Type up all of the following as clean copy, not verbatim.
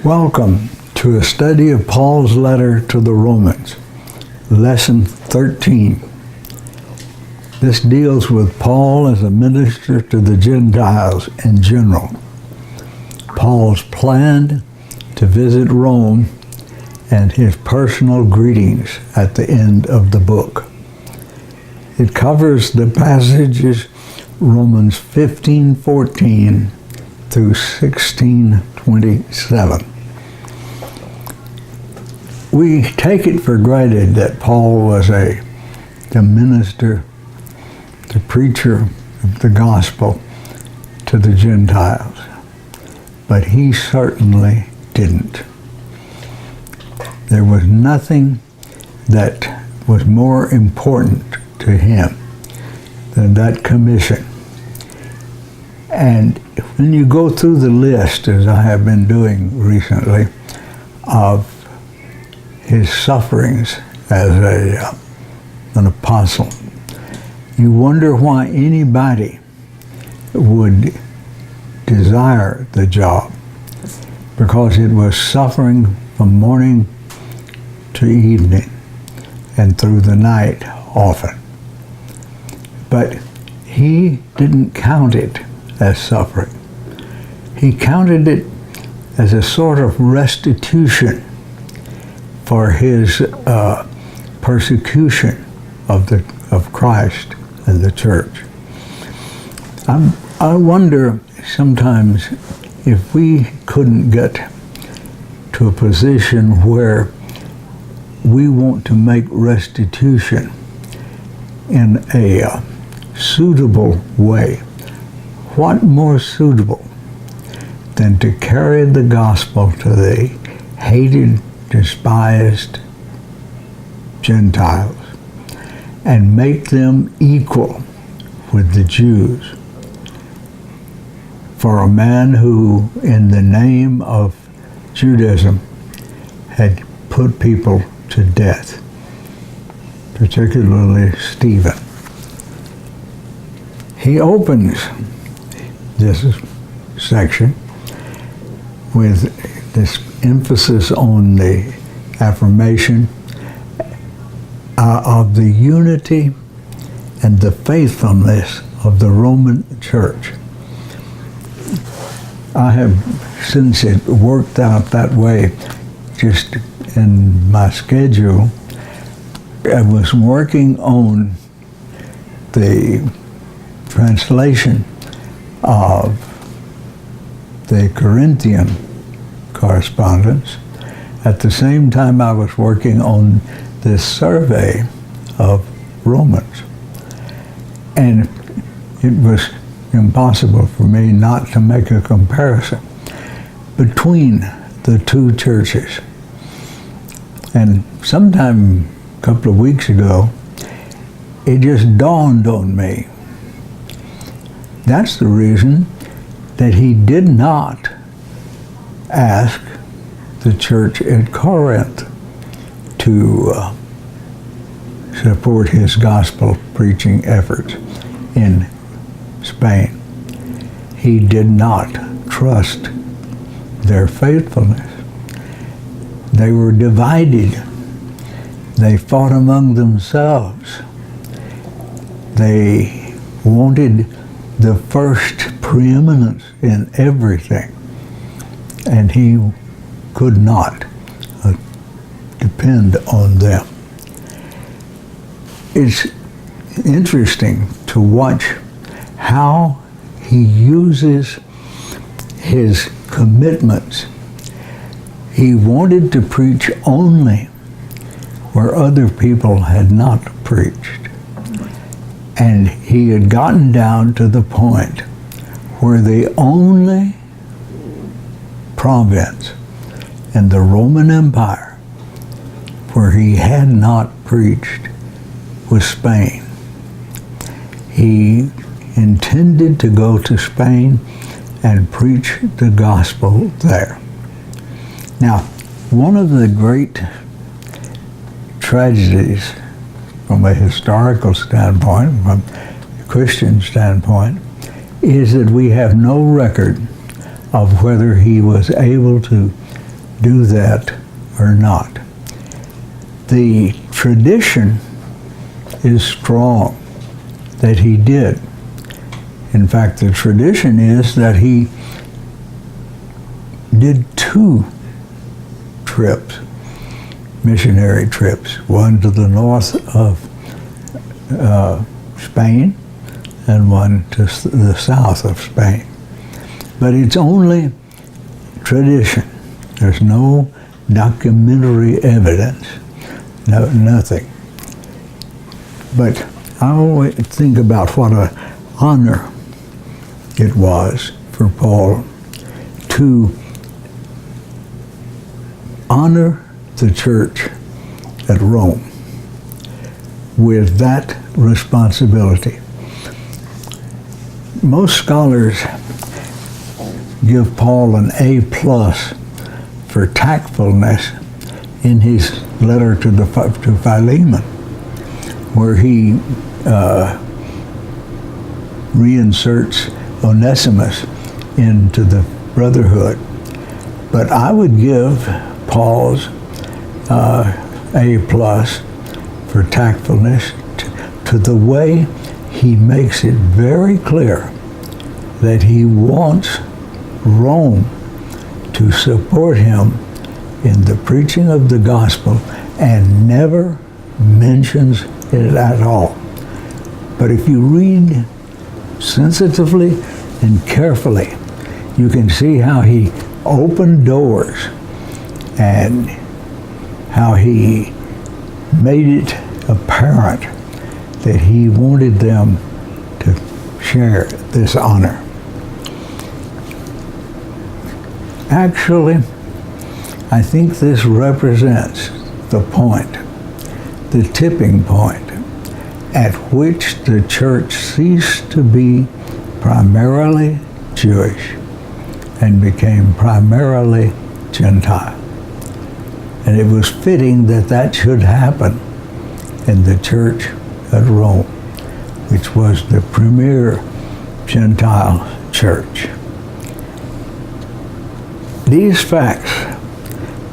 Welcome to a study of Paul's letter to the Romans, lesson 13. This deals with Paul as a minister to the Gentiles in general. Paul's plan to visit Rome and his personal greetings at the end of the book. It covers the passages Romans 15:14 through 16:27. We take it for granted that Paul was the minister, the preacher of the gospel to the Gentiles, but he certainly didn't. There was nothing that was more important to him than that commission. And when you go through the list, as I have been doing recently, of his sufferings as an apostle, you wonder why anybody would desire the job, because it was suffering from morning to evening and through the night often. But he didn't count it as suffering. He counted it as a sort of restitution for his persecution of Christ and the church. I wonder sometimes if we couldn't get to a position where we want to make restitution in a suitable way. What more suitable than to carry the gospel to the hated, despised Gentiles and make them equal with the Jews? For a man who, in the name of Judaism, had put people to death, particularly Stephen. He opens this section with this emphasis on the affirmation of the unity and the faithfulness of the Roman Church. I have, since it worked out that way, just in my schedule, I was working on the translation of the Corinthian correspondence. At the same time, I was working on this survey of Romans. And it was impossible for me not to make a comparison between the two churches. And sometime a couple of weeks ago, it just dawned on me. That's the reason that he did not ask the church at Corinth to support his gospel preaching efforts in Spain. He did not trust their faithfulness. They were divided. They fought among themselves. They wanted the first preeminence in everything, and he could not depend on them. It's interesting to watch how he uses his commitments. He wanted to preach only where other people had not preached. And he had gotten down to the point where the only province in the Roman Empire where he had not preached was Spain. He intended to go to Spain and preach the gospel there. Now, one of the great tragedies from a historical standpoint, from a Christian standpoint, is that we have no record of whether he was able to do that or not. The tradition is strong that he did. In fact, the tradition is that he did 2 trips, missionary trips, one to the north of Spain and one to the south of Spain. But it's only tradition. There's no documentary evidence, nothing. But I always think about what an honor it was for Paul to honor the church at Rome with that responsibility. Most scholars give Paul an A+ for tactfulness in his letter to Philemon, where he reinserts Onesimus into the brotherhood. But I would give Paul's A+ for tactfulness to the way he makes it very clear that he wants Rome to support him in the preaching of the gospel and never mentions it at all. But if you read sensitively and carefully, you can see how he opened doors and how he made it apparent that he wanted them to share this honor. Actually, I think this represents the point, the tipping point, at which the church ceased to be primarily Jewish and became primarily Gentile. And it was fitting that that should happen in the church at Rome, which was the premier Gentile church. These facts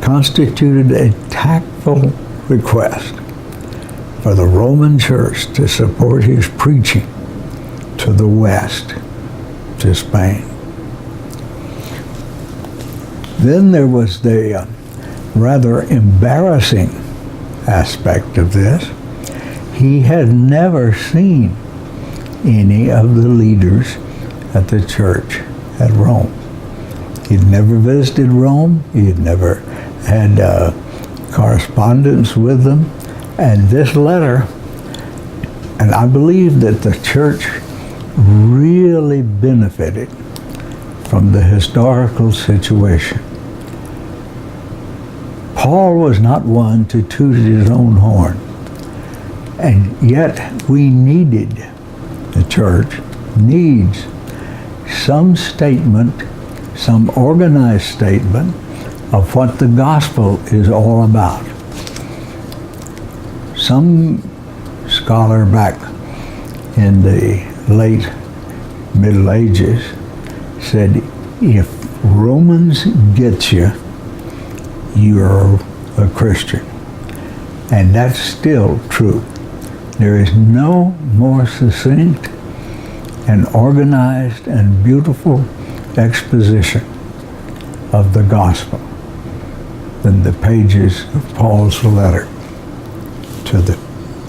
constituted a tactful request for the Roman church to support his preaching to the west, to Spain. Then there was the rather embarrassing aspect of this. He had never seen any of the leaders at the church at Rome. He'd never visited Rome. He had never had correspondence with them. And this letter, and I believe that the church really benefited from the historical situation. Paul was not one to toot his own horn. And yet we needed, the church needs some statement, some organized statement of what the gospel is all about. Some scholar back in the late Middle Ages said, if Romans get you, you're a Christian. And that's still true. There is no more succinct and organized and beautiful exposition of the gospel than the pages of Paul's letter to the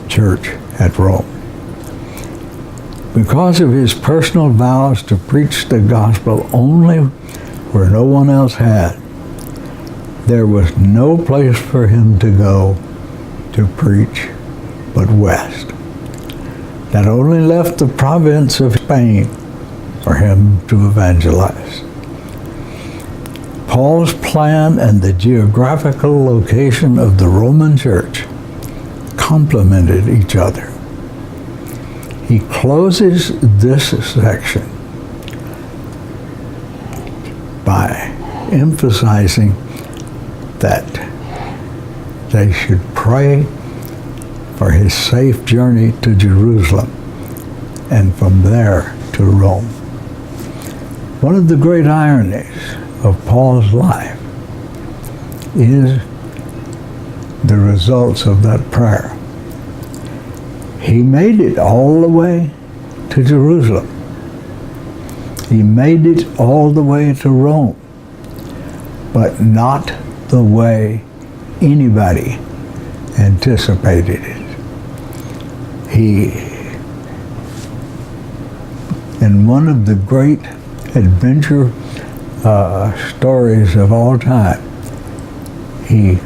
church at Rome. Because of his personal vows to preach the gospel only where no one else had, there was no place for him to go to preach but west. That only left the province of Spain for him to evangelize. Paul's plan and the geographical location of the Roman church complemented each other. He closes this section by emphasizing that they should pray for his safe journey to Jerusalem and from there to Rome. One of the great ironies of Paul's life is the results of that prayer. He made it all the way to Jerusalem. He made it all the way to Rome, but not the way anybody anticipated it. In one of the great adventure stories of all time, he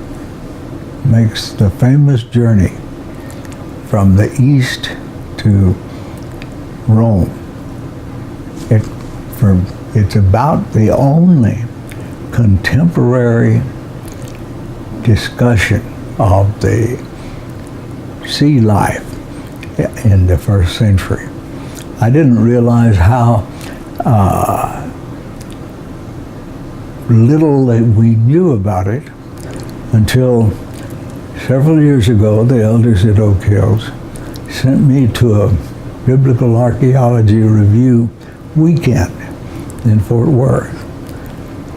makes the famous journey from the east to Rome. It's about the only contemporary discussion of the sea life in the first century. I didn't realize how little that we knew about it until several years ago. The elders at Oak Hills sent me to a Biblical Archaeology Review weekend in Fort Worth.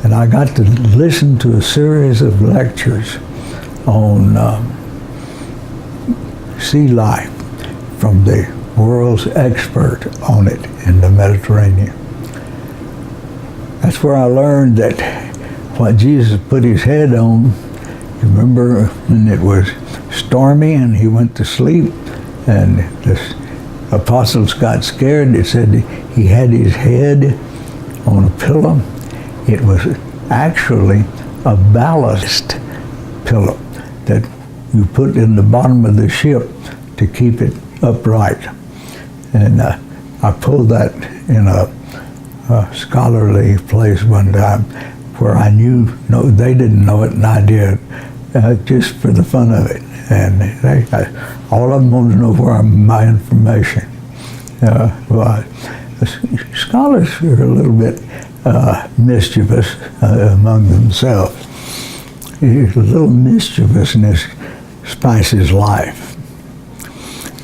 And I got to listen to a series of lectures on sea life from the world's expert on it in the Mediterranean. That's where I learned that what Jesus put his head on, remember when it was stormy and he went to sleep and the apostles got scared, it said he had his head on a pillow. It was actually a ballast pillow that you put in the bottom of the ship to keep it upright. And I pulled that in a scholarly place one time where I knew, no, they didn't know it and I did, just for the fun of it. And all of them wanted to know where my information was. Scholars are a little bit mischievous among themselves. A little mischievousness spices life.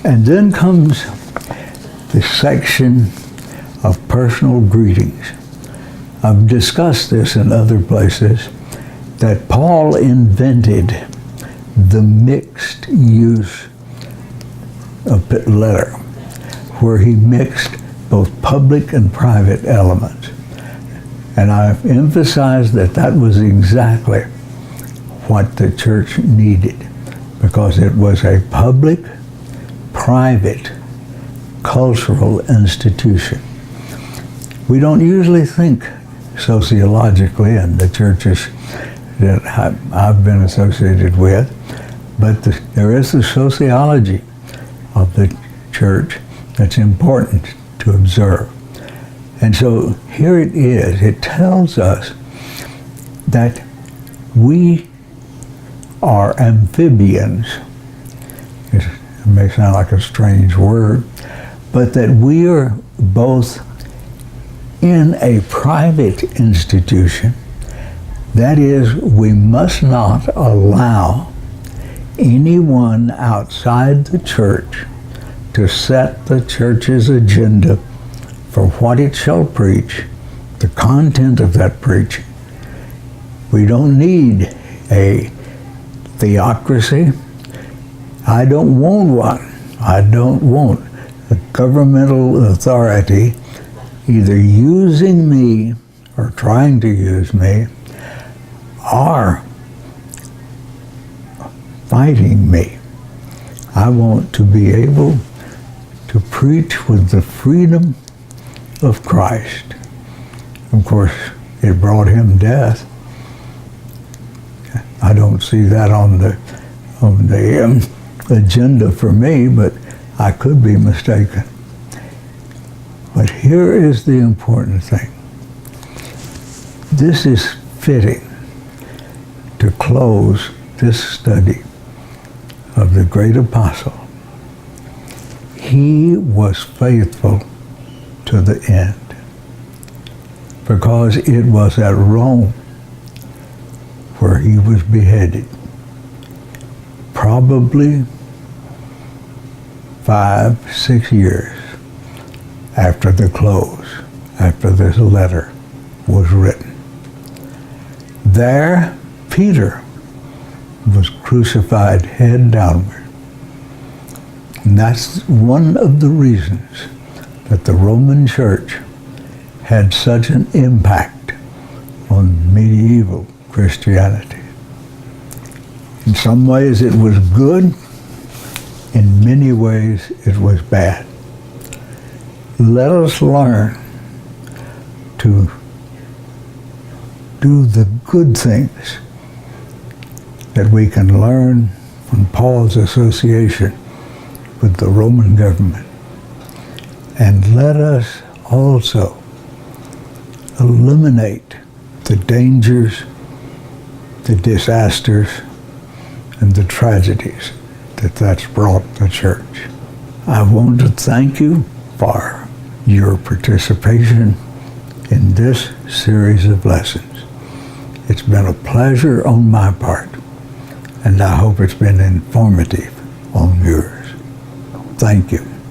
And then comes the section of personal greetings. I've discussed this in other places, that Paul invented the mixed use of letter, where he mixed both public and private elements. And I've emphasized that that was exactly what the church needed, because it was a public, private, cultural institution. We don't usually think sociologically in the churches that I've been associated with, but there is the sociology of the church that's important to observe. And so here it is. It tells us that we are amphibians. It may sound like a strange word, but that we are both in a private institution. That is, we must not allow anyone outside the church to set the church's agenda for what it shall preach, the content of that preaching. We don't need a theocracy. I don't want one. I don't want a governmental authority either using me or trying to use me or fighting me. I want to be able to preach with the freedom of Christ. Of course, it brought him death. I don't see that on the agenda for me, but I could be mistaken. But here is the important thing. This is fitting to close this study of the great apostle. He was faithful to the end, because it was at Rome where he was beheaded, probably 5-6 years after the close, after this letter was written. There, Peter was crucified head downward. And that's one of the reasons that the Roman Church had such an impact on medieval Christianity. In some ways it was good, in many ways it was bad. Let us learn to do the good things that we can learn from Paul's association with the Roman government. And let us also eliminate the dangers, the disasters, and the tragedies that's brought the church. I want to thank you for your participation in this series of lessons. It's been a pleasure on my part, and I hope it's been informative on yours. Thank you.